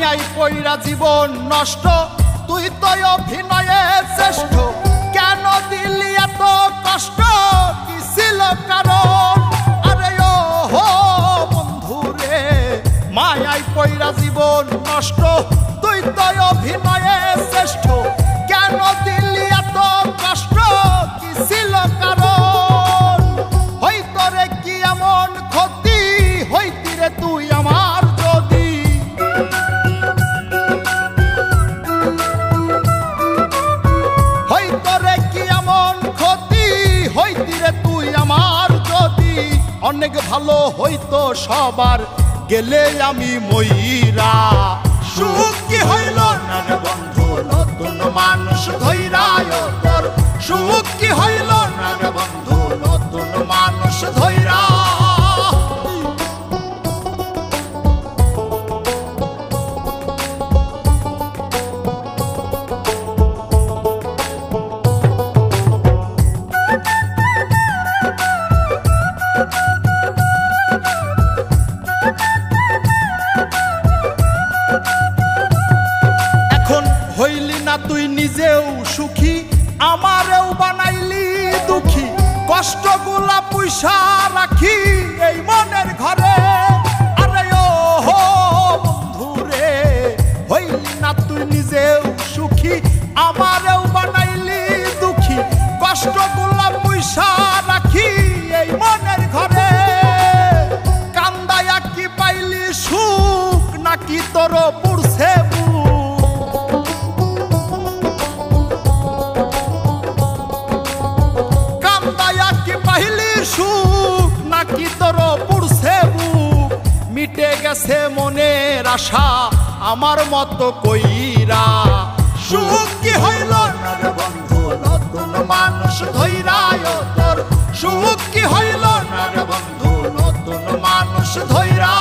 মায়াই পইরা জীবন নষ্ট, তুই তো অভিনয়ে শ্রেষ্ঠ। কেন দিলি এত কষ্ট, কি ছিল কারণ? আরে ও হো বন্ধু রে, মায়াই পইরা জীবন নষ্ট, তুই তো অভিনয়ে শ্রেষ্ঠ। কেন দিলি এত কষ্ট, কি ছিল কারণ? হইতো রে কি এমন ক্ষতি, হইতি রে তুই আমার যদি। হইতো রে কি এমন ক্ষতি, হইতি রে তুই আমার যদি। অনেক ভালো হইতো সবার, গেলে আমি ময়রা। সুখ কি হইল না রে বন্ধু, নতুন মানুষ ধইরা তোর। সুখ কি হইল না রে বন্ধু, নতুন মানুষ ধইরা। হইলি না তুই নিজেও সুখী, আমারেও বানাইলি দুঃখী। কষ্টগুলা পয়সা রাখি এই মনের ঘরে। আরে ও হো বন্ধু রে, হইলি না তুই নিজেও সুখী, আমারেও বানাইলি দুঃখী। কষ্টগুলা পয়সা রাখি এই মনের ঘরে। কান্দায়া কি পাইলি সুখ, নাকি তোর পুরছে সুখ, নাকি তোর পুরছে বুক? মিটে গেছে মনের আশা আমার মতো কইরা। সুখ কি হইল না রে বন্ধু, নতুন মানুষ ধইরা তোর। সুখ কি হইল না রে বন্ধু, নতুন মানুষ ধইরা।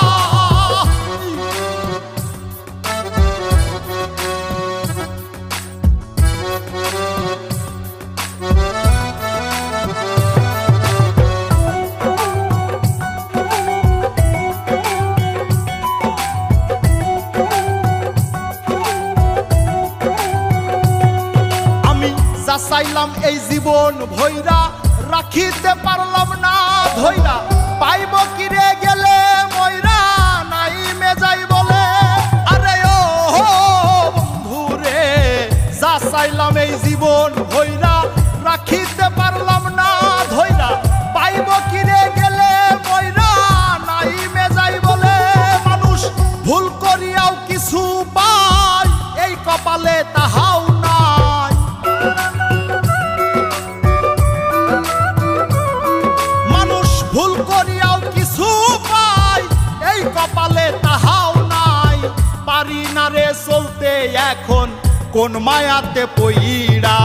চাইলাম এই জীবন ভৈরা, রাখিতে পারলাম না ধৈরা। পাইব কিরে গেলে ময়রা, নাই মে যাই বলে। আরে ও বন্ধু রে, যা চাইলাম এই জীবন ভৈরা, রাখিতে পারলাম না ধৈরা। পাইব কিরে গেলে ময়রা, নাই মে যাই বলে। মানুষ ভুল করিয়াও কিছু পায়, এই কপালে তাহাও নাই। ভুল করিয়াও কিছু পাই, এই কপালে তাহাও নাই। পারি না রে চলতে এখন কোন মায়াতে পইরা।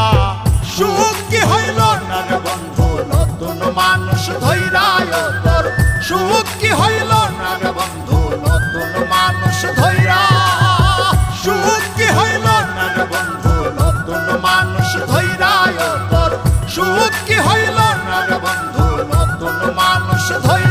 সুখ কি হইল না রে বন্ধু, নতুন মানুষ ধইরা তোর। সুখ কি হইল না রে বন্ধু, নতুন মানুষ ধইরা। সুখ কি হইল না রে বন্ধু, নতুন মানুষ ধইরা তোর। সুখ কি হইল না রে বন্ধু, নতুন মানুষ ধইরা।